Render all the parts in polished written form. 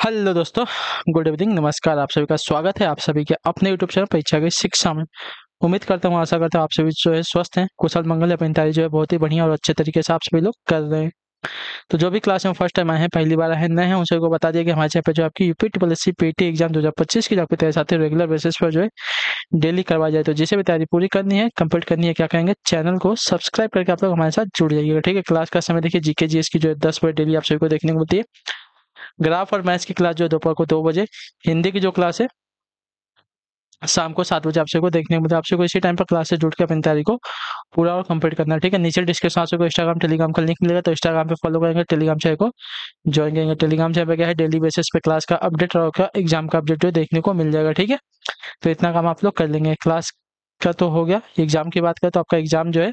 Hello दोस्तों, good evening, नमस्कार। आप सभी का स्वागत है आप सभी के अपने यूट्यूब चैनल परीक्षा की शिक्षा में। उम्मीद करता हूँ, आशा करता हूँ आप सभी जो है स्वस्थ हैं, कुशल मंगल है, अपनी तैयारी जो है बहुत ही बढ़िया और अच्छे तरीके से आप सभी लोग कर रहे हैं। तो जो भी क्लास में फर्स्ट टाइम आए हैं, पहली बार आए हैं, नए हैं, उन सभी को बता दिया कि हमारे चैनल पे जो आपकी UP triple S C PT exam 2025 की जो आपकी तैयारी साथ ही रेगुलर बेसिस पर जो है डेली करवाई जाए। तो जिसे भी तैयारी पूरी करनी है, कंप्लीट करनी है, क्या कहेंगे, चैनल को सब्सक्राइब करके आप लोग हमारे साथ जुड़ जाइएगा। ठीक है, क्लास का समय देखिए, जीके जीएस की जो है 10 बजे डेली आप सभी को देखने को मिलती है। ग्राफ और मैथ्स की क्लास जो है दोपहर को 2 बजे, हिंदी की जो क्लास है शाम को 7 बजे आप सबको देखने को मिलता है। आप सबको इसी टाइम पर क्लास से जुड़ के अपनी तैयारी को पूरा और कंप्लीट करना है। ठीक है, नीचे डिस्क्रिप्शन आप सबको इंस्टाग्राम टेलीग्राम का लिंक मिलेगा, तो इंस्टाग्राम पे फॉलो करेंगे, टेलीग्राम चैनल को ज्वाइन करेंगे। टेलीग्राम चैनल पे क्या है, डेली बेसिस पे क्लास का अपडेट और एग्जाम का अपडेट जो है देखने को मिल जाएगा। ठीक है, तो इतना काम आप लोग कर लेंगे। क्लास का तो हो गया। एग्जाम की बात करें तो आपका एग्जाम जो है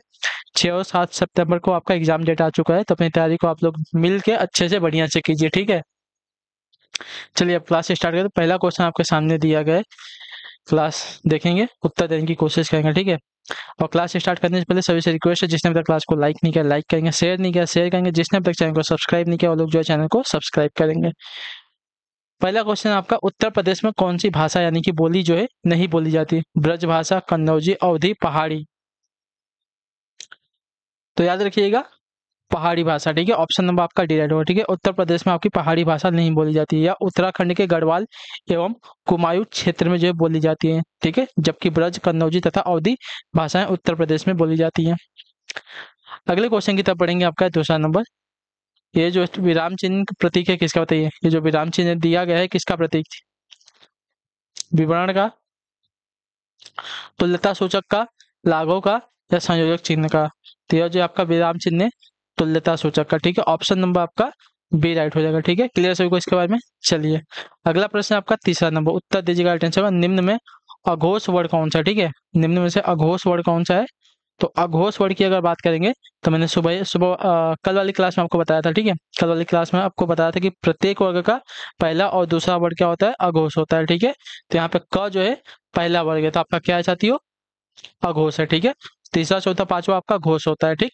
6 और 7 सितंबर को आपका एग्जाम डेट आ चुका है। तो अपनी तैयारी को आप लोग मिल के अच्छे से बढ़िया से कीजिए। ठीक है, चलिए अब क्लास स्टार्ट करें। तो पहला क्वेश्चन आपके सामने दिया गया है, क्लास देखेंगे, उत्तर देने की कोशिश करेंगे। ठीक है, और क्लास स्टार्ट करने से पहले सभी से रिक्वेस्ट है, जिसने अभी तक क्लास को लाइक नहीं किया लाइक करेंगे, शेयर नहीं किया शेयर करेंगे, जिसने अभी तक चैनल को सब्सक्राइब नहीं किया वो लोग जो है चैनल को सब्सक्राइब करेंगे। पहला क्वेश्चन आपका, उत्तर प्रदेश में कौन सी भाषा यानी कि बोली जो है नहीं बोली जाती? ब्रज भाषा, कन्नौजी, अवधी, पहाड़ी। तो याद रखिएगा, पहाड़ी भाषा। ठीक है, ऑप्शन नंबर आपका डी राइट होगा। ठीक है, उत्तर प्रदेश में आपकी पहाड़ी भाषा नहीं बोली जाती है, या उत्तराखंड के गढ़वाल एवं कुमायूं क्षेत्र में जो है बोली जाती है। ठीक है, जबकि ब्रज, कन्नौजी तथा अवधी भाषाएं उत्तर प्रदेश में बोली जाती हैं। अगले क्वेश्चन की तरफ पढ़ेंगे। आपका दूसरा नंबर, ये जो विराम चिन्ह प्रतीक है किसका, बताइए। ये जो विराम चिन्ह दिया गया है किसका प्रतीक? विवरण का, तुल्यता सूचक का, लाघव का, या संयोजक चिन्ह का? तो यह जो आपका विराम चिन्ह है तुल्यता सूचक का। ठीक है, ऑप्शन नंबर आपका बी राइट हो जाएगा। ठीक है, क्लियर सभी को इसके बारे में। चलिए अगला प्रश्न आपका तीसरा नंबर, उत्तर दीजिएगा टेंशन में। निम्न में अघोष वर्ण कौन सा है? ठीक है, निम्न में से अघोष वर्ण कौन सा है? तो अघोष वर्ण की अगर बात करेंगे तो मैंने सुबह सुबह कल वाली क्लास में आपको बताया था। ठीक है, कल वाली क्लास में आपको बताया था कि प्रत्येक वर्ग का पहला और दूसरा वर्ग क्या होता है? अघोष होता है। ठीक है, तो यहाँ पे क जो है पहला वर्ग है, तो आपका क्या है साथियों? अघोष है। ठीक है, तीसरा चौथा पांचवा आपका घोष होता है। ठीक,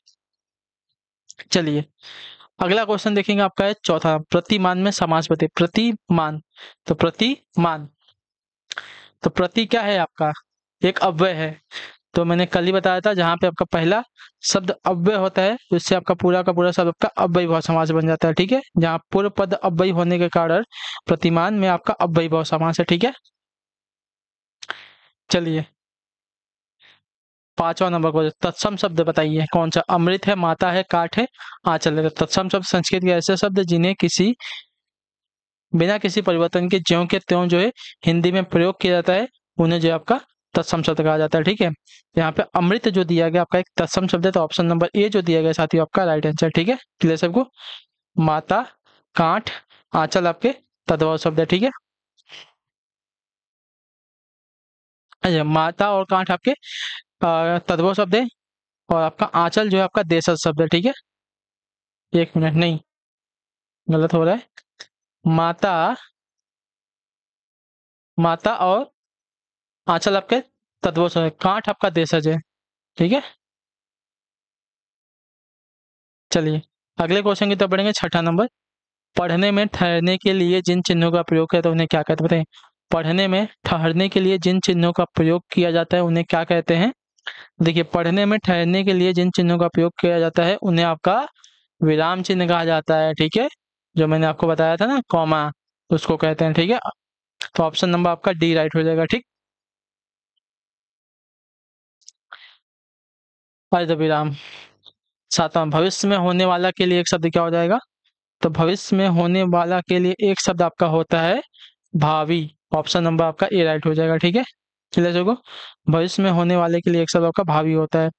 चलिए अगला क्वेश्चन देखेंगे। आपका है चौथा, प्रतिमान में समास बताइए। प्रतिमान, तो प्रतिमान, तो प्रति क्या है आपका? एक अव्यय है। तो मैंने कल ही बताया था, जहां पे आपका पहला शब्द अव्यय होता है तो इससे आपका पूरा का पूरा शब्द आपका अव्ययीभाव समास बन जाता है। ठीक है, जहां पूर्व पद अव्ययी होने के कारण प्रतिमान में आपका अव्ययीभाव समास है। ठीक है, चलिए पांचवा नंबर को, तत्सम शब्द बताइए कौन सा? अमृत है, माता है, काठ है, आंचल है। तो तत्सम शब्द संस्कृत के ऐसे शब्द जिन्हें किसी बिना किसी परिवर्तन के ज्यों के त्यों जो है हिंदी में प्रयोग किया जाता है, उन्हें जो है आपका तत्सम शब्द कहा जाता है। ठीक है, यहाँ पे अमृत जो दिया गया आपका एक तत्सम शब्द है, तो ऑप्शन नंबर ए जो दिया गया साथियों आपका राइट आंसर। ठीक है, क्लियर सबको। माता, कांठ, आंचल आपके तद्भव शब्द है। ठीक है, अच्छा, माता और कांठ आपके तद्भव शब्द है, और आपका आंचल जो है आपका देशज शब्द है। ठीक है, एक मिनट, नहीं गलत हो रहा है। माता, माता और आंचल आपके तद्भव शब्द है, कांठ आपका देशज है। ठीक है, चलिए अगले क्वेश्चन की तरफ बढ़ेंगे। छठा नंबर, पढ़ने में ठहरने के लिए जिन चिन्हों का प्रयोग किया जाता है उन्हें क्या कहते हैं? बताइए। पढ़ने में ठहरने के लिए जिन चिन्हों का प्रयोग किया जाता है उन्हें क्या कहते हैं? देखिए, पढ़ने में ठहरने के लिए जिन चिन्हों का प्रयोग किया जाता है उन्हें आपका विराम चिन्ह कहा जाता है। ठीक है, जो मैंने आपको बताया था ना, कॉमा, उसको कहते हैं। ठीक है, तो ऑप्शन नंबर आपका डी राइट हो जाएगा। ठीक, अर्ध विराम। सातवां, भविष्य में होने वाला के लिए एक शब्द क्या हो जाएगा? तो भविष्य में होने वाला के लिए एक शब्द आपका होता है भावी। ऑप्शन नंबर आपका ए राइट हो जाएगा। ठीक है, क्लियर को, भविष्य में होने वाले के लिए एक शब्द आपका भावी होता है।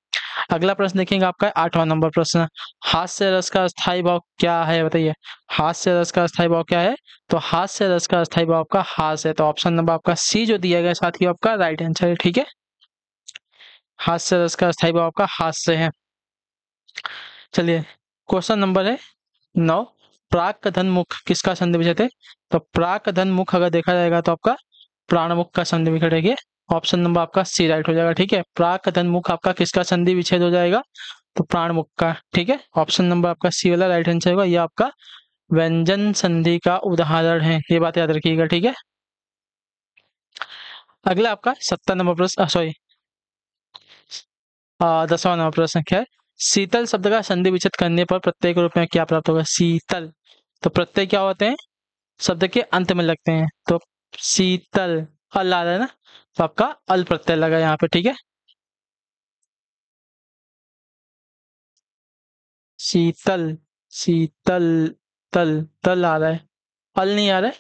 अगला प्रश्न देखेंगे, आपका 8वां नंबर प्रश्न, हास्य रस का स्थायी भाव क्या है? बताइए, हास्य रस का स्थायी भाव क्या है? तो हास्य रस का स्थायी भाव आपका हास है, तो ऑप्शन नंबर आपका सी जो दिया गया साथियों आपका राइट आंसर है। ठीक है, हास्य रस का स्थायी भाव आपका हास्य है। चलिए क्वेश्चन नंबर है 9, प्राक धनमुख किसका संधि विच्छेद है? तो प्राक धनमुख अगर देखा जाएगा तो आपका प्राणमुख का संधि विच्छेद है। ऑप्शन नंबर आपका सी राइट हो जाएगा। ठीक है, प्राक धनमुख आपका किसका संधि विच्छेद हो जाएगा? तो प्राणमुख का। ठीक है, ऑप्शन नंबर आपका सी वाला राइट आंसर होगा, यह आपका व्यंजन संधि का उदाहरण है, ये बात याद रखिएगा, ठीक है। अगला आपका 70 नंबर प्रश्न, सॉरी 10वां नंबर प्रश्न क्या है? शीतल शब्द का संधि विच्छेद करने पर प्रत्यय के रूप में क्या प्राप्त होगा? शीतल। तो प्रत्यय क्या होते हैं? शब्द के अंत में लगते हैं। तो शीतल, अल आ रहा है ना, तो आपका अल प्रत्यय लगा यहाँ पे, ठीक है। शीतल, शीतल, तल, तल आ रहा है, अल नहीं आ रहा है,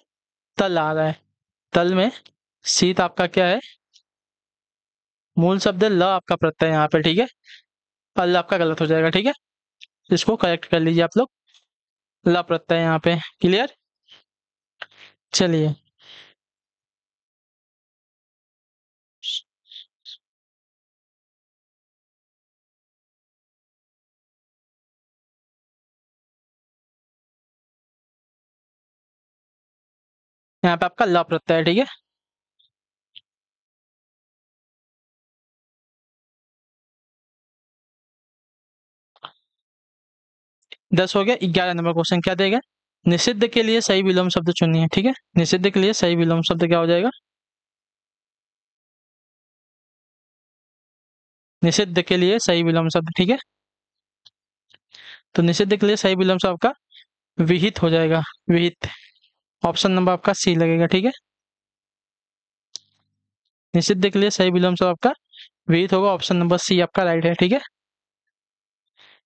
तल आ रहा है। तल में शीत आपका क्या है? मूल शब्द है, ल आपका प्रत्यय यहाँ पे, ठीक है। अल आपका गलत हो जाएगा, ठीक है। इसको करेक्ट कर लीजिए आप लोग। ल प्रत्यय यहाँ पे, क्लियर। चलिए, यहाँ पे आपका ल प्रत्यय है, ठीक है। 10 हो गया। 11 नंबर क्वेश्चन क्या देगा? निषिद्ध के लिए सही विलोम शब्द चुनिए, ठीक है। निषिद्ध के लिए सही विलोम शब्द क्या हो जाएगा? निषिद्ध के लिए सही विलोम शब्द, ठीक है। तो निषिद्ध के लिए सही विलोम शब्द आपका विहित हो जाएगा, विहित। ऑप्शन नंबर आपका सी लगेगा, ठीक है। निषिद्ध के लिए सही विलोम शब्द आपका विहित होगा, ऑप्शन नंबर सी आपका राइट है, ठीक है।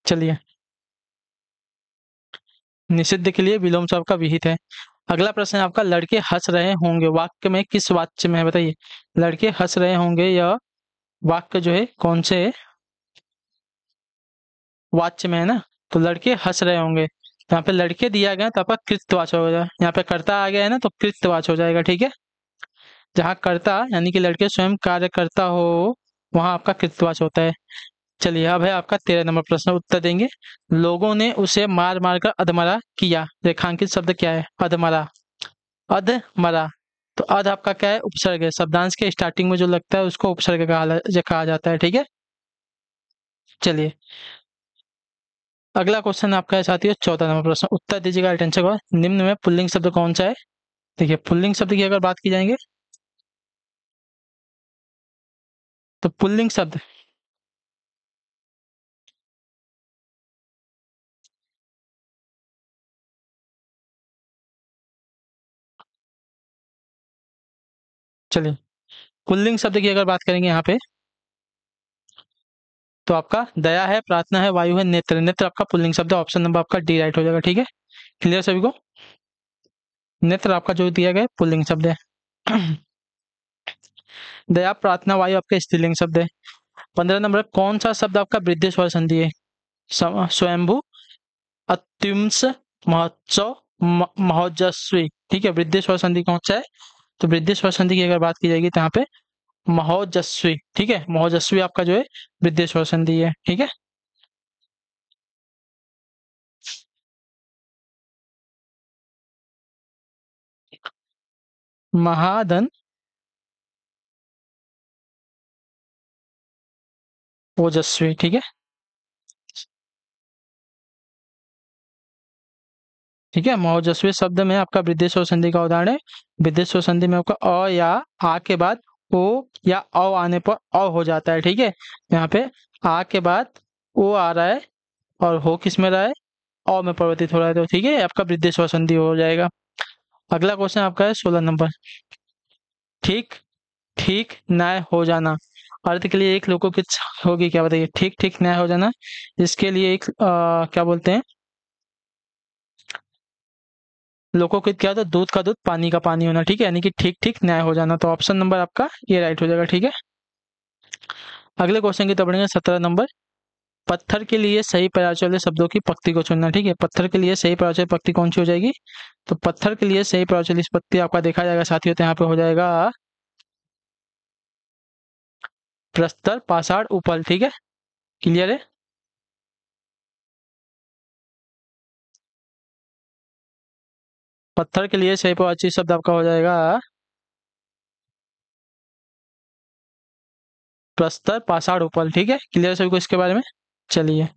चलिए, निषिद्ध के लिए विलोम शब्द का विहित है। अगला प्रश्न है आपका, लड़के हंस रहे होंगे वाक्य में किस वाच्य में है, बताइए। लड़के हंस रहे होंगे, यह वाक्य जो है कौन से वाच्य में है ना? तो लड़के हंस रहे होंगे, तो यहाँ पे लड़के दिया गया तो आपका कृतवाचक हो जाएगा। यहाँ पे कर्ता आ गया है ना, तो कृतवाचक हो जाएगा, ठीक है। जहाँ कर्ता यानी कि लड़के स्वयं कार्य करता हो, वहां आपका कृतवाचक होता है। चलिए, अब है आपका 13 नंबर प्रश्न, उत्तर देंगे। लोगों ने उसे मार मार कर अधमरा किया, रेखांकित शब्द क्या है? अधमरा, अधमरा। तो अध आपका क्या है? उपसर्ग है। शब्दांश के स्टार्टिंग में जो लगता है उसको उपसर्ग कहा जाता है, ठीक है। चलिए, अगला क्वेश्चन आपका है साथियों 14 नंबर प्रश्न, उत्तर दीजिएगा अटेंशन को। निम्न में पुल्लिंग शब्द कौन सा है? देखिए, पुल्लिंग शब्द की अगर बात की जाएंगे तो पुल्लिंग शब्द, चलिए पुल्लिंग शब्द की अगर बात करेंगे यहाँ पे, तो आपका दया है, प्रार्थना है, वायु है, नेत्र। नेत्र आपका पुल्लिंग शब्द है, ऑप्शन नंबर आपका डी राइट हो जाएगा, ठीक है। क्लियर सभी को? नेत्र आपका जो दिया गया है पुल्लिंग शब्द है। दया, प्रार्थना, वायु आपके स्त्रीलिंग शब्द है। 15 नंबर, कौन सा शब्द आपका वृद्धि स्वर संधि है? स्वयंभू, अत्युंस, महोत्सव, महोजस्वी, ठीक है। वृद्धि स्वर संधि कौन सा है? तो वृद्धि स्वर संधि की अगर बात की जाएगी तो यहाँ पे महोजस्वी, ठीक है। महोजस्वी आपका जो है वृद्धि स्वर संधि है, ठीक है। महाधन, ओजस्वी, ठीक है। ठीक है, महोजस्वी शब्द में आपका वृद्धि स्वर संधि का उदाहरण है। वृद्धि स्वर संधि में आपका अ या आ के बाद ओ या औ आने पर अ हो जाता है, ठीक है। यहाँ पे आ के बाद ओ आ रहा है और हो किस में रहा है? अ में परिवर्तित हो रहा है, तो ठीक है, आपका वृद्धि स्वर संधि हो जाएगा। अगला क्वेश्चन आपका है 16 नंबर। ठीक, ठीक, न्याय हो जाना, अर्थ के लिए एक लोकोक्ति होगी क्या, बताइए। ठीक, ठीक, न्याय हो जाना, इसके लिए एक क्या बोलते हैं? लोकोक्ति क्या होता है? दूध का दूध, पानी का पानी होना, ठीक है। यानी कि ठीक, ठीक, न्याय हो जाना, तो ऑप्शन नंबर आपका ये राइट हो जाएगा, ठीक है। अगले क्वेश्चन की तरफ बढ़ेंगे, 17 नंबर। पत्थर के लिए सही पर्यायवाची वाले शब्दों की पंक्ति को चुनना, ठीक है। पत्थर के लिए सही पर्यायवाची पंक्ति कौन सी हो जाएगी? तो पत्थर के लिए सही पर्यायवाची वाली पंक्ति आपका देखा जाएगा साथियों, तो यहाँ पे हो जाएगा प्रस्तर, पाषाण, उपल, ठीक है। क्लियर है? पत्थर के लिए सही पर्यायवाची शब्द आपका हो जाएगा प्रस्तर, पाषाण, उपल, ठीक है। क्लियर सभी को इसके बारे में? चलिए,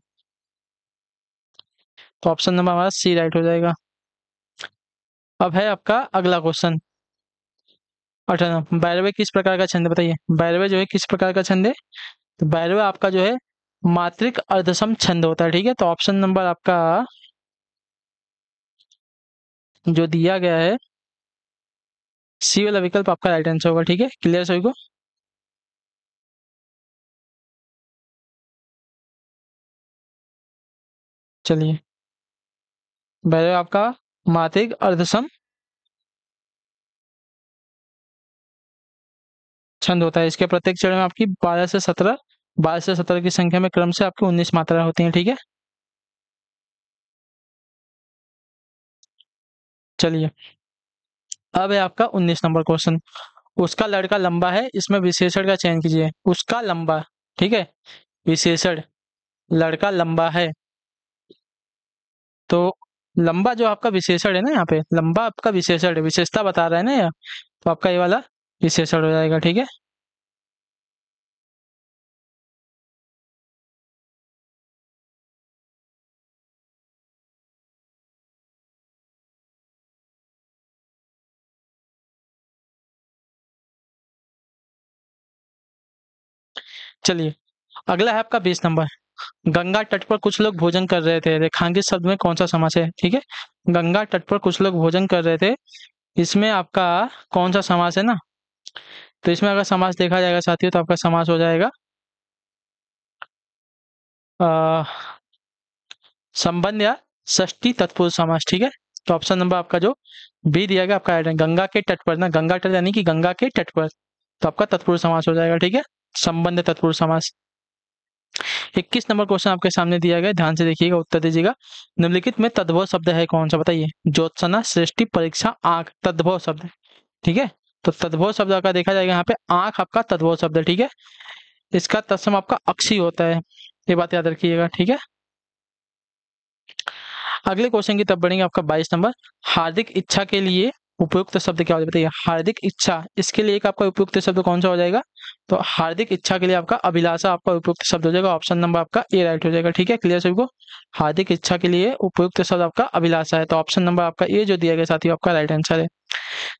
तो ऑप्शन नंबर हमारा सी राइट हो जाएगा। अब है आपका अगला क्वेश्चन 18। भैरवे किस प्रकार का छंद है? बताइए, भैरवे जो है किस प्रकार का छंद है? तो भैरवे आपका जो है मात्रिक अर्धसम छंद होता है, ठीक है। तो ऑप्शन नंबर आपका जो दिया गया है सी वाला विकल्प आपका राइट आंसर होगा, ठीक है। क्लियर सभी को? चलिए, भैरवे आपका मात्रिक अर्धसम छंद होता है। इसके प्रत्येक चरण में आपकी 12 से 17 की संख्या में क्रम से आपकी 19 मात्राएं होती हैं, ठीक है। चलिए, अब है आपका 19 नंबर क्वेश्चन। उसका लड़का लंबा है, इसमें विशेषण का चयन कीजिए। उसका लंबा, ठीक है, विशेषण लड़का लंबा है। तो लंबा जो आपका विशेषण है ना, यहाँ पे लंबा आपका विशेषण है, विशेषता बता रहा है ना यह, तो आपका ये वाला विशेषण हो जाएगा, ठीक है। चलिए, अगला है आपका 20 नंबर। गंगा तट पर कुछ लोग भोजन कर रहे थे, रेखांकित शब्द में कौन सा समास है? ठीक है, गंगा तट पर कुछ लोग भोजन कर रहे थे, इसमें आपका कौन सा समास है ना? तो इसमें अगर समास देखा जाएगा साथियों, तो आपका समास हो जाएगा आ, संबंध या षष्ठी तत्पुरुष समास, ठीक है। तो ऑप्शन नंबर आपका जो बी दिया गया आपका गंगा के तट पर ना, गंगा तट यानी कि गंगा के तट पर, तो आपका तत्पुरुष समास हो जाएगा, ठीक है। संबंध तत्पुरुष समास। 21 नंबर क्वेश्चन आपके सामने दिया गया, ध्यान से देखिएगा, उत्तर दीजिएगा। निम्नलिखित में तद्भव शब्द है कौन सा? बताइए। ज्योत्सना, सृष्टि, परीक्षा, आंख, तद्भव शब्द है, ठीक है। तो तद्भव शब्द का देखा जाएगा यहाँ पे, आंख आपका तद्भव शब्द है, ठीक है। इसका तत्सम आपका अक्षी होता है, ये बात याद रखिएगा, ठीक है। अगले क्वेश्चन की तरफ बढ़ेंगे, आपका 22 नंबर। हार्दिक इच्छा के लिए उपयुक्त शब्द क्या होता है? बताइए। हार्दिक इच्छा, इसके लिए एक आपका उपयुक्त शब्द कौन सा हो जाएगा? तो हार्दिक इच्छा के लिए आपका अभिलाषा आपका उपयुक्त शब्द हो जाएगा। ऑप्शन नंबर आपका ए राइट हो जाएगा, ठीक है। क्लियर सभी को? हार्दिक इच्छा के लिए उपयुक्त शब्द आपका अभिलाषा है, तो ऑप्शन नंबर आपका ए जो दिया गया साथियों आपका राइट आंसर है।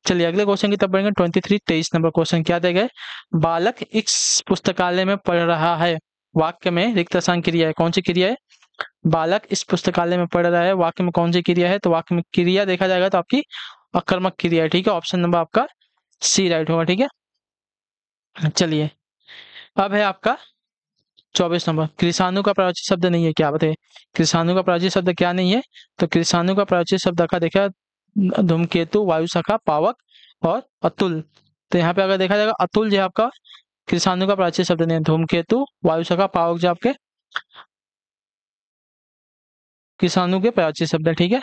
चलिए, अगले क्वेश्चन की तरफ बढ़ेंगे। 23 नंबर क्वेश्चन क्या दिया गया है? बालक इस पुस्तकालय में पढ़ रहा है, वाक्य में रिक्त स्थान क्रिया है, कौन सी क्रिया है? बालक इस पुस्तकालय में पढ़ रहा है, वाक्य में कौन सी क्रिया है? तो वाक्य में क्रिया देखा जाएगा तो आपकी अकर्मक क्रिया है, ठीक है। ऑप्शन नंबर आपका सी राइट होगा, ठीक है। चलिए, अब है आपका 24 नंबर। कृषाणु का प्राचीन शब्द नहीं है, क्या बताइए? कृषाणु का प्राचीन शब्द क्या नहीं है? तो कृषाणु का प्राचीन शब्द का देखा, धूमकेतु, वायु सखा, पावक और अतुल। तो यहाँ पे अगर देखा जाएगा, अतुल जो है आपका कृषाणु का प्राचीन शब्द नहीं है। धूमकेतु, वायु सखा, पावक जो आपके कृषाणु के प्राचीन शब्द है, ठीक है,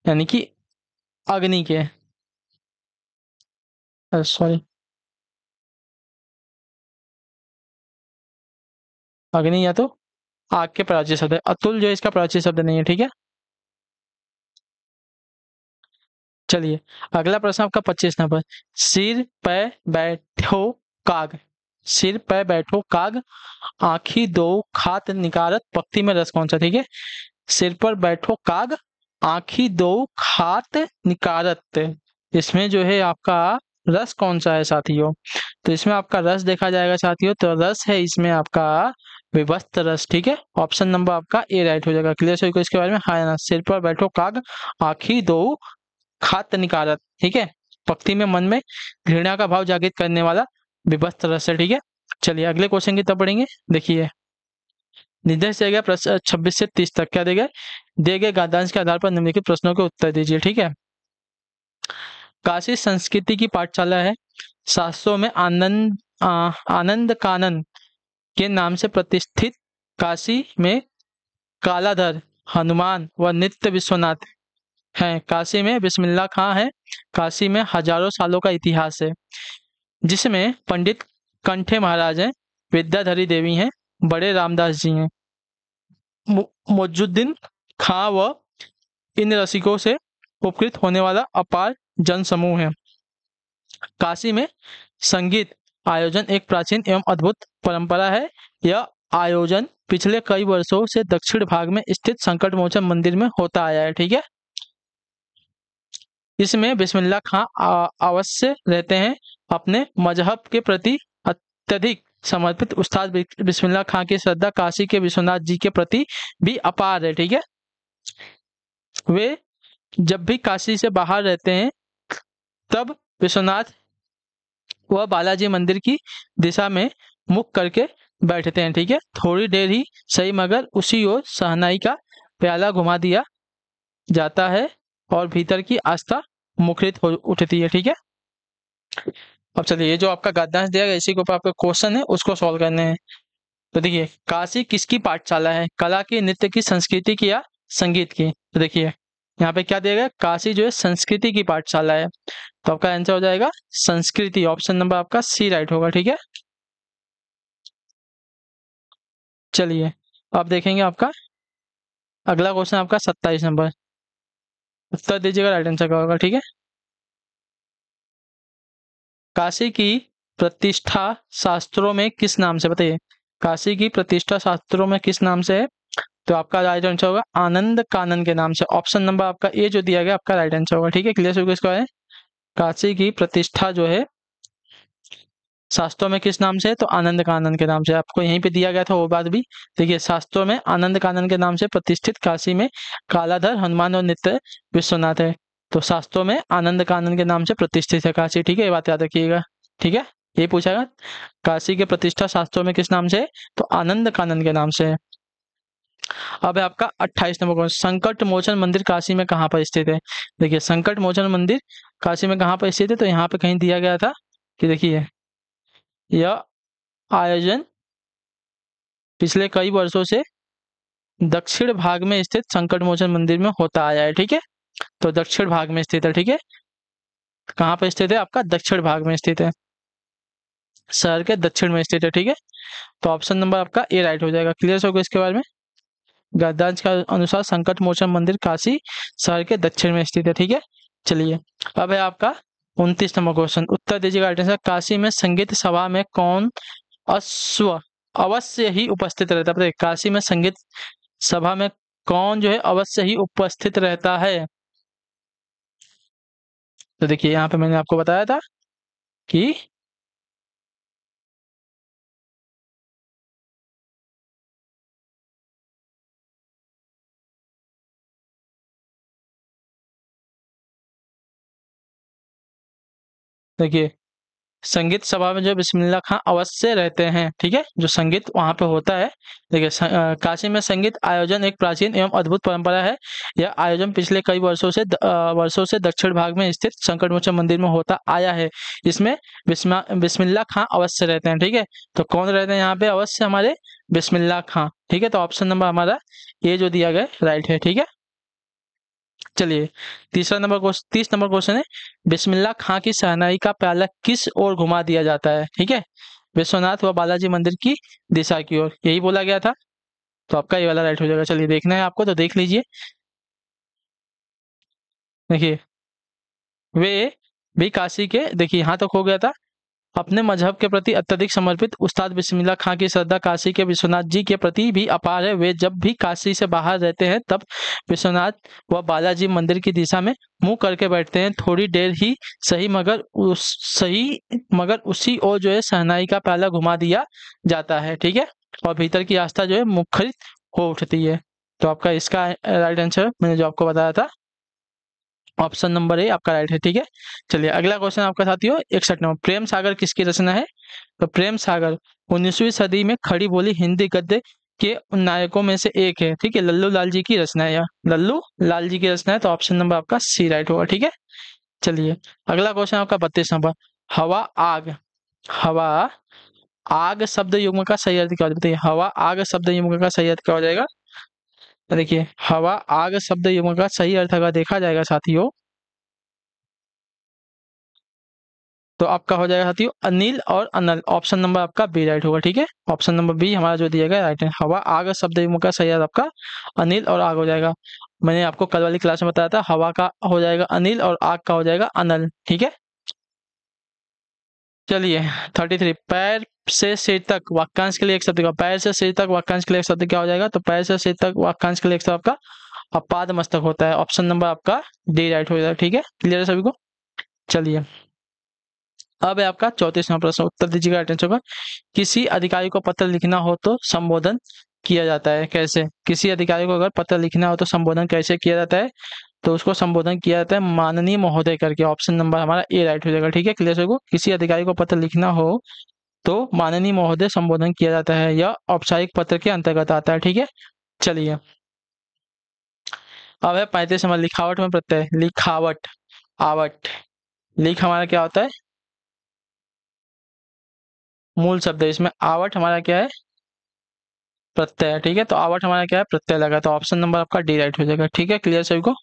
यानी कि अग्नि के, सॉरी, अग्नि या तो आग के प्राचीन शब्द है। अतुल जो है इसका प्राचीन शब्द नहीं है, ठीक है। चलिए, अगला प्रश्न आपका 25 नंबर। सिर पे बैठो काग, सिर पे बैठो काग, आँखी दो खात निकारत, पक्ति में रस कौन सा? ठीक है, सिर पर बैठो काग, आँखी दो खात निकारत, इसमें जो है आपका रस कौन सा है साथियों? तो इसमें आपका रस देखा जाएगा साथियों, तो रस है इसमें आपका विभस्त रस, ठीक है। ऑप्शन नंबर आपका ए राइट हो जाएगा। क्लियर सभी को इसके बारे में? हाँ या ना? सिर पर बैठो काग, आँखी दो खात निकारत, ठीक है, पक्ति में मन में घृणा का भाव जागृत करने वाला विभस्त रस है, ठीक है। चलिए, अगले क्वेश्चन की तरफ बढ़ेंगे। देखिए, निर्देश दिया गया प्रश्न 26 से 30 तक, क्या देगा? दिए गए गद्यांश के आधार पर निम्नलिखित प्रश्नों के उत्तर दीजिए, ठीक है। काशी संस्कृति की पाठशाला है, शास्त्रों में आनंद कानन के नाम से प्रतिष्ठित काशी में कालाधर, हनुमान व नित्य विश्वनाथ हैं। काशी में बिस्मिल्लाह खां है। काशी में हजारों सालों का इतिहास है, जिसमें पंडित कंठे महाराज हैं, विद्याधरी देवी हैं, बड़े रामदास जी हैं, मुजुद्दीन खां व इन रसिकों से उपकृत होने वाला अपार जन समूह है। काशी में संगीत आयोजन एक प्राचीन एवं अद्भुत परंपरा है। यह आयोजन पिछले कई वर्षों से दक्षिण भाग में स्थित संकट मोचन मंदिर में होता आया है, ठीक है। इसमें बिस्मिल्लाह खां अवश्य रहते हैं। अपने मजहब के प्रति अत्यधिक समर्पित उस्ताद बिस्मिल्लाह खां की श्रद्धा काशी के विश्वनाथ जी के प्रति भी अपार है। ठीक है, वे जब भी काशी से बाहर रहते हैं तब विश्वनाथ वह बालाजी मंदिर की दिशा में मुख करके बैठते हैं। ठीक है, थोड़ी देर ही सही मगर उसी ओर शहनाई का प्याला घुमा दिया जाता है और भीतर की आस्था मुखरित हो उठती है। ठीक है, अब चलिए ये जो आपका गद्यांश दिया गया इसी के ऊपर आपका क्वेश्चन है उसको सॉल्व करने हैं। तो देखिए, काशी किसकी पाठशाला है? कला की, नृत्य की, संस्कृति की या संगीत की? तो देखिए यहाँ पे क्या दिया गया, काशी जो है संस्कृति की पाठशाला है, तो आपका आंसर हो जाएगा संस्कृति। ऑप्शन नंबर आपका सी राइट होगा। ठीक है, चलिए अब देखेंगे आपका अगला क्वेश्चन आपका 27 नंबर। उत्तर दीजिएगा राइट आंसर क्या होगा। ठीक है, काशी की प्रतिष्ठा शास्त्रों में किस नाम से? बताइए, काशी की प्रतिष्ठा शास्त्रों में किस नाम से है? तो आपका राइट आंसर होगा आनंद कानन के नाम से। ऑप्शन नंबर आपका ए जो दिया गया आपका राइट आंसर होगा। ठीक है, क्लियर हो गया इसका है। काशी की प्रतिष्ठा जो है शास्त्रों में किस नाम से है? तो आनंद कानन के नाम से। आपको यहीं पे दिया गया था वो बात भी। देखिए, शास्त्रों में आनंद कानन के नाम से प्रतिष्ठित काशी में कालाधर, हनुमान और नित्य विश्वनाथ है। तो शास्त्रों में आनंद कानन के नाम से प्रतिष्ठित है काशी। ठीक है, ये बात याद रखिएगा। ठीक है, ये पूछा काशी की प्रतिष्ठा शास्त्रों में किस नाम से है? तो आनंद कानन के नाम से है। अब है आपका 28 नंबर क्वेश्चन, संकट मोचन मंदिर काशी में कहाँ पर स्थित है? देखिए, संकट मोचन मंदिर काशी में कहाँ पर स्थित है? तो यहाँ पे कहीं दिया गया था कि देखिए यह आयोजन पिछले कई वर्षों से दक्षिण भाग में स्थित संकट मोचन मंदिर में होता आया है। ठीक है, तो दक्षिण भाग में स्थित है। ठीक है, कहाँ पर स्थित है? आपका दक्षिण भाग में स्थित है, शहर के दक्षिण में स्थित है। ठीक है, तो ऑप्शन नंबर आपका ए राइट हो जाएगा। क्लियर होगा इसके बारे में। गद्यांश के अनुसार संकट मोचन मंदिर काशी शहर के दक्षिण में स्थित है। ठीक है, चलिए अब है आपका 29 नंबर क्वेश्चन। उत्तर दीजिएगा राइट आंसर। काशी में संगीत सभा में कौन अवश्य ही उपस्थित रहता है? काशी में संगीत सभा में कौन जो है अवश्य ही उपस्थित रहता है? तो देखिए यहाँ पे मैंने आपको बताया था कि देखिए संगीत सभा में जो बिस्मिल्लाह खां अवश्य रहते हैं। ठीक है, जो संगीत वहां पे होता है। देखिए, काशी में संगीत आयोजन एक प्राचीन एवं अद्भुत परंपरा है। यह आयोजन पिछले कई वर्षों से दक्षिण भाग में स्थित संकटमोचन मंदिर में होता आया है। इसमें बिस्मिल्लाह खां अवश्य रहते हैं। ठीक है, तो कौन रहते हैं यहाँ पे अवश्य? हमारे बिस्मिल्लाह खां। ठीक है, तो ऑप्शन नंबर हमारा ये जो दिया गया राइट है। ठीक है, चलिए 30 नंबर क्वेश्चन है, बिस्मिल्लाह खां की शहनाई का प्याला किस ओर घुमा दिया जाता है? ठीक है, विश्वनाथ व बालाजी मंदिर की दिशा की ओर, यही बोला गया था। तो आपका ये वाला राइट हो जाएगा। चलिए देखना है आपको तो देख लीजिए। देखिए, वे भी काशी के, देखिए यहाँ तक हो गया था, अपने मजहब के प्रति अत्यधिक समर्पित उस्ताद बिस्मिल्लाह खां की श्रद्धा काशी के विश्वनाथ जी के प्रति भी अपार है। वे जब भी काशी से बाहर रहते हैं तब विश्वनाथ व बालाजी मंदिर की दिशा में मुंह करके बैठते हैं। थोड़ी देर ही सही मगर उसी ओर जो है शहनाई का प्याला घुमा दिया जाता है। ठीक है, और भीतर की आस्था जो है मुखरित हो उठती है। तो आपका इसका राइट आंसर मैंने जो आपको बताया था ऑप्शन नंबर ए आपका राइट है। ठीक है, चलिए अगला क्वेश्चन आपका साथियों 61 नंबर, प्रेम सागर किसकी रचना है? तो प्रेम सागर 19वीं सदी में खड़ी बोली हिंदी गद्य के उन नायकों में से एक है। ठीक है, लल्लू लाल जी की रचना है, या लल्लू लाल जी की रचना है। तो ऑप्शन नंबर आपका सी राइट होगा। ठीक है, चलिए अगला क्वेश्चन आपका 32 नंबर, हवा आग शब्द युग्म का सही अर्थ क्या हो? बताइए, हवा आग शब्द युग्म का सही अर्थ क्या हो जाएगा? तो देखिए, हवा आग शब्द युग्म का सही अर्थ अगर देखा जाएगा साथियों तो आपका हो जाएगा साथियों अनिल और अनल। ऑप्शन नंबर आपका बी राइट होगा। ठीक है, ऑप्शन नंबर बी हमारा जो दिया गया राइट है। हवा आग शब्द युग्म का सही अर्थ आपका अनिल और आग हो जाएगा। मैंने आपको कल वाली क्लास में बताया था हवा का हो जाएगा अनिल और आग का हो जाएगा अनल। ठीक है, चलिए 33, पैर से सिर तक वाक्यांश के लिए एक शब्द का, पैर से सिर तक वाक्यांश के लिए एक शब्द क्या हो जाएगा, तो पैर से सिर तक वाक्यांश के लिए एक शब्द आपका अपाद मस्तक होता है। ऑप्शन नंबर आपका डी राइट हो जाएगा। ठीक है, क्लियर है सभी को। चलिए अब है आपका 34वां प्रश्न, उत्तर दीजिएगा अटेंशन का। किसी अधिकारी को पत्र लिखना हो तो संबोधन किया जाता है कैसे? किसी अधिकारी को अगर पत्र लिखना हो तो संबोधन कैसे किया जाता है? तो उसको संबोधन किया जाता है माननीय महोदय करके। ऑप्शन नंबर हमारा ए राइट हो जाएगा। ठीक है, क्लियर है। किसी अधिकारी को पत्र लिखना हो तो माननीय महोदय संबोधन किया जाता है, यह औपचारिक पत्र के अंतर्गत आता है। ठीक है, चलिए अब है 35 नंबर, लिखावट में प्रत्यय। लिखावट, आवट, लिख हमारा क्या होता है, मूल शब्द है, इसमें आवट हमारा क्या है, प्रत्यय है। ठीक है, तो आवट हमारा क्या है, प्रत्यय लगा, तो ऑप्शन नंबर आपका डी राइट हो जाएगा। ठीक है, क्लियर सभी को।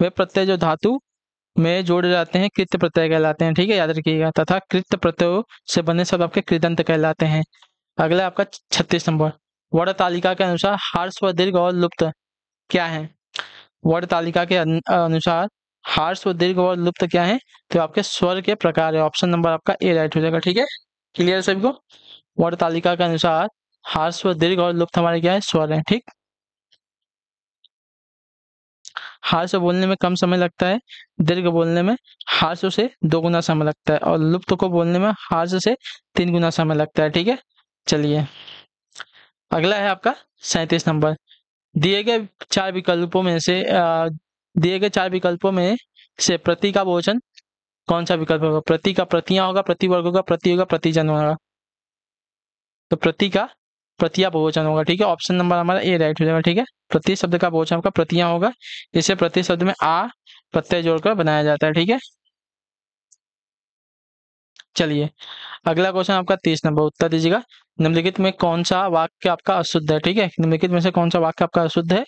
वे प्रत्यय जो धातु में जोड़े जाते हैं कृत्य प्रत्यय कहलाते हैं। ठीक है, याद रखिएगा। तथा कृत्य प्रत्ययों से बने शब्द आपके कृदंत कहलाते हैं। अगला आपका 36 नंबर, वर्ण तालिका के अनुसार हार्श व दीर्घ और लुप्त क्या है? वर्ण तालिका के अनुसार हार्श व दीर्घ और लुप्त क्या है? तो आपके स्वर के प्रकार है। ऑप्शन नंबर आपका ए राइट हो जाएगा। ठीक है, क्लियर सभी को। वर्ण तालिका के अनुसार हार्श व दीर्घ और लुप्त हमारे क्या है, स्वर है। ठीक, हार्श बोलने में कम समय लगता है, दीर्घ बोलने में हार्श से 2 गुना समय लगता है, और लुप्त को बोलने में हार्श से 3 गुना समय लगता है। ठीक है, चलिए अगला है आपका 37 नंबर, दिए गए 4 विकल्पों में से दिए गए 4 विकल्पों में से प्रति का बहुवचन कौन सा विकल्प होगा? प्रति का प्रतियां होगा, प्रतिवर्ग होगा, प्रति होगा, प्रतिजन होगा। तो प्रति का प्रतिया बहुवचन होगा। ठीक है, ऑप्शन नंबर हमारा ए राइट हो जाएगा। ठीक है, प्रति शब्द का बहुवचन आपका प्रतियां होगा, इसे प्रति शब्द में आ प्रत्यय जोड़कर बनाया जाता है। ठीक है, चलिए अगला क्वेश्चन आपका 30 नंबर, उत्तर दीजिएगा। निम्नलिखित में कौन सा वाक्य आपका अशुद्ध है? ठीक है, निम्नलिखित में से कौन सा वाक्य आपका अशुद्ध है?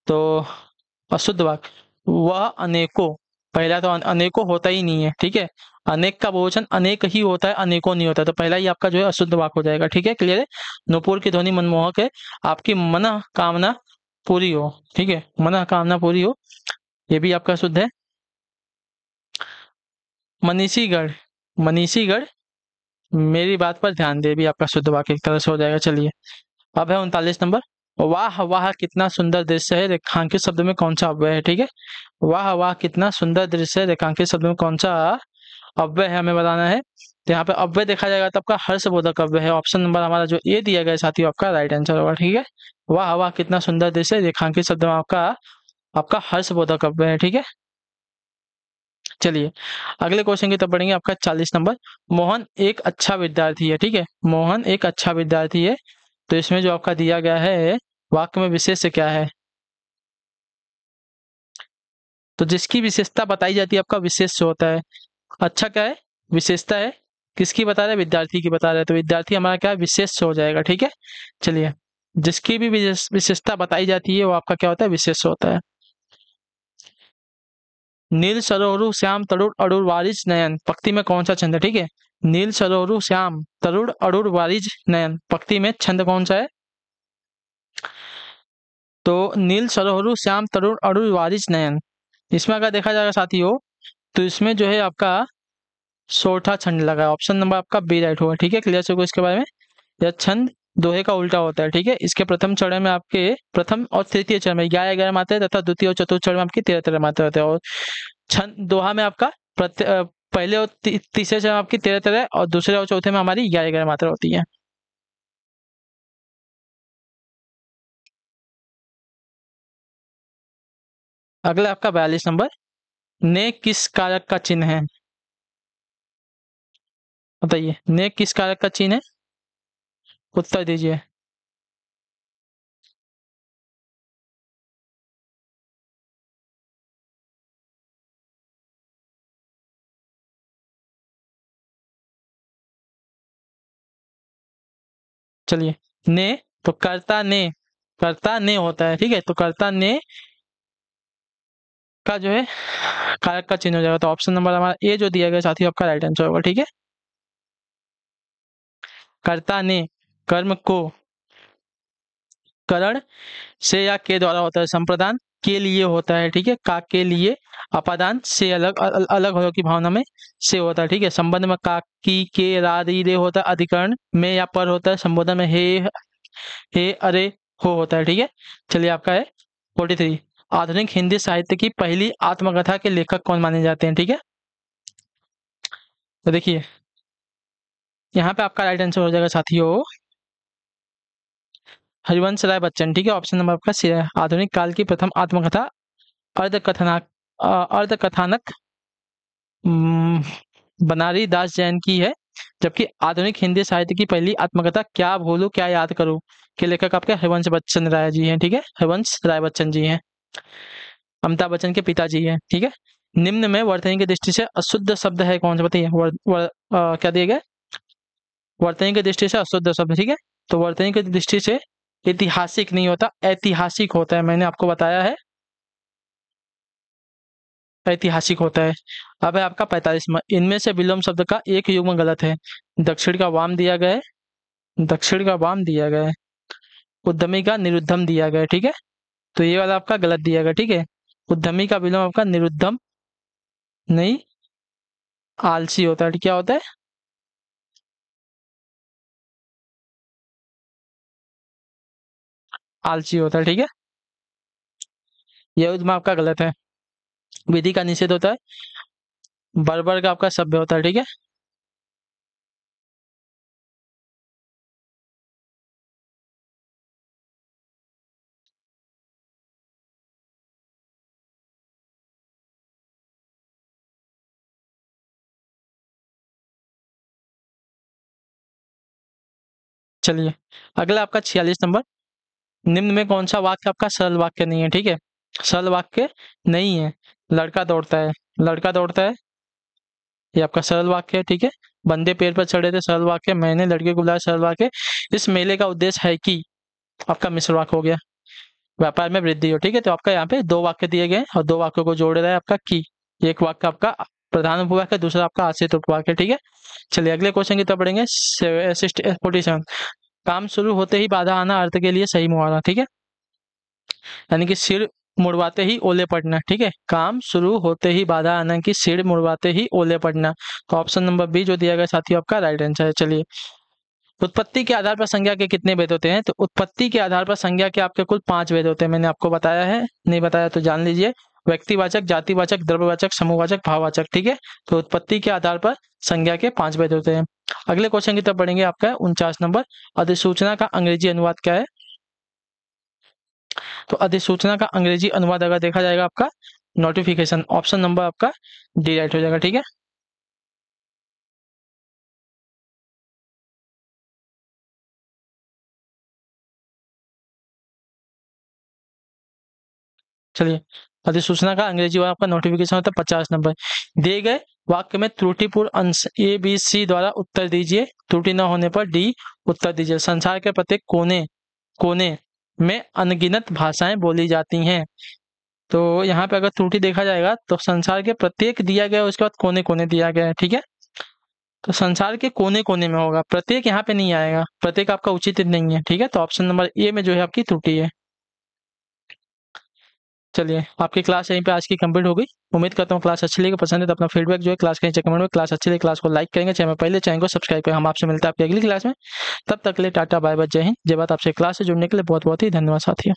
तो अशुद्ध वाक्य, वह अनेकों, पहला तो अनेकों होता ही नहीं है। ठीक है, अनेक का बहुवचन अनेक ही होता है, अनेकों नहीं होता, तो पहला ही आपका जो है अशुद्ध वाक्य हो जाएगा। ठीक है, क्लियर है। नूपुर की ध्वनि मनमोहक है, आपकी मन कामना पूरी हो। ठीक है, मन कामना पूरी हो, ये भी आपका शुद्ध है। मनीषीगढ़, मनीषीगढ़ मेरी बात पर ध्यान दे, भी आपका शुद्ध वाक्य एक तरह से हो जाएगा। चलिए अब है 39 नंबर, वाह वाह कितना सुंदर दृश्य है, रेखांकित शब्द में कौन सा अव्यय है? ठीक है, वाह वाह कितना सुंदर दृश्य है, रेखांकित शब्द में कौन सा अव्यय है हमें बताना है। तो यहाँ पे अव्यय देखा जाएगा तो आपका हर्षबोधक अव्यय है। ऑप्शन नंबर हमारा जो ए दिया गया है साथियों, आपका राइट आंसर होगा। ठीक है, वाह वाह कितना सुंदर दृश्य, रेखांकित शब्द में आपका आपका हर्षबोधक अव्यय है। ठीक है, चलिए अगले क्वेश्चन की तरफ बढ़ेंगे। आपका 40 नंबर, मोहन एक अच्छा विद्यार्थी है। ठीक है, मोहन एक अच्छा विद्यार्थी है, तो इसमें जो आपका दिया गया है वाक्य में विशेष क्या है? तो जिसकी विशेषता बताई जाती है आपका विशेष होता है। अच्छा क्या है, विशेषता है, किसकी बता रहे हैं, विद्यार्थी की बता रहे हैं, तो विद्यार्थी हमारा क्या है, विशेष हो जाएगा। ठीक है, चलिए जिसकी भी विशेषता बताई जाती है वो आपका क्या होता है, विशेष होता है। नील सरोरु श्याम तरुण अरुण वारिज नयन, पंक्ति में कौन सा छंद है? ठीक है, नील सरोरु श्याम तरुण अरुण वारिज नयन, पंक्ति में छंद कौन सा है? तो नील सरोरु श्याम तरुण अरुण वारिज नयन, इसमें अगर देखा जाएगा साथियों तो इसमें जो है आपका सोठा छंद लगा है। ऑप्शन नंबर आपका बी राइट होगा। ठीक है, क्लियर से इसके बारे में। यह छंद दोहे का उल्टा होता है। ठीक है, इसके प्रथम चरण में आपके प्रथम और तृतीय चरण में 11-11 मात्रा तथा द्वितीय और चतुर्थ चरण में आपकी 13-13 मात्रा होते हैं, और छंद दोहा में आपका पहले और तीसरे चरण में आपकी 13-13 और दूसरे और चौथे में हमारी 11-11 मात्रा होती है। अगला आपका 42 नंबर, ने किस कारक का चिन्ह है? बताइए, ने किस कारक का चिन्ह है, उत्तर दीजिए। चलिए ने, तो कर्ता ने होता है। ठीक है, तो कर्ता ने का जो है कारक का चिन्ह हो जाएगा, तो ऑप्शन नंबर हमारा ए जो दिया गया साथी आपका राइट आंसर होगा। ठीक है, कर्ता ने कर्म को करण से या के द्वारा होता है संप्रदान, के लिए होता है, ठीक है, का के लिए अपादान से अलग अलग होने की भावना में से होता है, ठीक है। संबंध में का की के रा री रे होता है, अधिकरण में या पर होता है, संबोधन में हे अरे हो होता है, ठीक है। चलिए आपका है 43, आधुनिक हिंदी साहित्य की पहली आत्मकथा के लेखक कौन माने जाते हैं, ठीक है। तो देखिए यहाँ पे आपका राइट आंसर हो जाएगा साथियों हरिवंश राय बच्चन, ठीक है। ऑप्शन नंबर आपका सी है। आधुनिक काल की प्रथम आत्मकथा अर्धकथानक बनारी दास जैन की है, जबकि आधुनिक हिंदी साहित्य की पहली आत्मकथा क्या भूलूं क्या याद करूं के लेखक आपके हरिवंश बच्चन राय जी हैं, ठीक है। हरिवंश राय बच्चन जी हैं, अमिताभ बच्चन के पिताजी हैं, ठीक है। निम्न में वर्तनी की दृष्टि से अशुद्ध शब्द है कौन सा, बताइए। क्या दिया गया, वर्तनी की दृष्टि से अशुद्ध शब्द, ठीक है। तो वर्तनी की दृष्टि से ऐतिहासिक नहीं होता, ऐतिहासिक होता है, मैंने आपको बताया है, ऐतिहासिक होता है। अब है आपका 45वां, इनमें से विलोम शब्द का एक युग्म गलत है। दक्षिण का वाम दिया गया है, दक्षिण का वाम दिया गया है, उद्यमी का निरुद्धम दिया गया है, ठीक है। तो ये वाला आपका गलत दिया गया, ठीक है। उद्यमी का विलोम आपका निरुद्धम नहीं आलसी होता है, क्या होता है, आलसी होता है, ठीक है। यह उद्यम आपका गलत है। विधि का निषेध होता है, बर्बर का आपका सभ्य होता है, ठीक है। चलिए अगला आपका 46 नंबर, निम्न में कौन सा वाक्य आपका सरल वाक्य नहीं है, ठीक है। सरल वाक्य नहीं है। लड़का दौड़ता है, लड़का दौड़ता है, ये आपका सरल वाक्य है, ठीक है। बंदे पेड़ पर चढ़े थे, सरल वाक्य। मैंने लड़के को बुलाया, सरल वाक्य। इस मेले का उद्देश्य है कि, आपका मिश्र वाक्य हो गया। व्यापार में वृद्धि हो, ठीक है। तो आपका यहाँ पे दो वाक्य दिए गए हैं और दो वाक्यों को जोड़ रहा है आपका की। एक वाक्य आपका प्रधान उपवाक्य, दूसरा आपका आश्रित उपवाक्य, ठीक है। चलिए अगले क्वेश्चन की तरफ बढ़ेंगे। 47, काम शुरू होते ही बाधा आना अर्थ के लिए सही मुहावरा, ठीक है। यानी कि सिर मुड़वाते ही ओले पड़ना, ठीक है। काम शुरू होते ही बाधा आना कि सिर मुड़वाते ही ओले पड़ना। तो ऑप्शन नंबर बी जो दिया गया साथियों आपका राइट आंसर है। चलिए उत्पत्ति के आधार पर संज्ञा के कितने भेद होते हैं, तो उत्पत्ति के आधार पर संज्ञा के आपके कुल 5 भेद होते हैं। मैंने आपको बताया है, नहीं बताया तो जान लीजिए। व्यक्तिवाचक, जातिवाचक, द्रव्यवाचक, समूहवाचक, भाववाचक, ठीक है। तो उत्पत्ति के आधार पर संज्ञा के 5 भेद होते हैं। अगले क्वेश्चन की तरफ बढ़ेंगे, आपका 49 नंबर, अधिसूचना का अंग्रेजी अनुवाद क्या है। तो अधिसूचना का अंग्रेजी अनुवाद अगर देखा जाएगा आपका नोटिफिकेशन। ऑप्शन नंबर आपका डी राइट हो जाएगा, ठीक है। चलिए अधिसूचना का अंग्रेजी वाला आपका नोटिफिकेशन होता है 50 नंबर। दिए गए वाक्य में त्रुटिपूर्ण अंश ए बी सी द्वारा उत्तर दीजिए, त्रुटि न होने पर डी उत्तर दीजिए। संसार के प्रत्येक कोने कोने में अनगिनत भाषाएं बोली जाती हैं। तो यहाँ पे अगर त्रुटि देखा जाएगा तो संसार के प्रत्येक दिया गया, उसके बाद कोने कोने दिया गया है, ठीक है। तो संसार के कोने कोने में होगा, प्रत्येक यहाँ पे नहीं आएगा, प्रत्येक आपका उचित नहीं है, ठीक है। तो ऑप्शन नंबर ए में जो है आपकी त्रुटि है। चलिए आपकी क्लास यहीं पे आज की कंप्लीट हो गई। उम्मीद करता हूँ क्लास अच्छी लगी, पसंद है तो अपना फीडबैक जो है क्लास के नीचे कमेंट में, क्लास अच्छी लगी क्लास को लाइक करेंगे, चैनल पहले चैनल को सब्सक्राइब करें। हम आपसे मिलते हैं आपकी अगली क्लास में, तब तक के लिए टाटा बाय बाय, जय हिंद जय भारत। आपसे क्लास से जुड़ने के लिए बहुत बहुत ही धन्यवाद साथियों।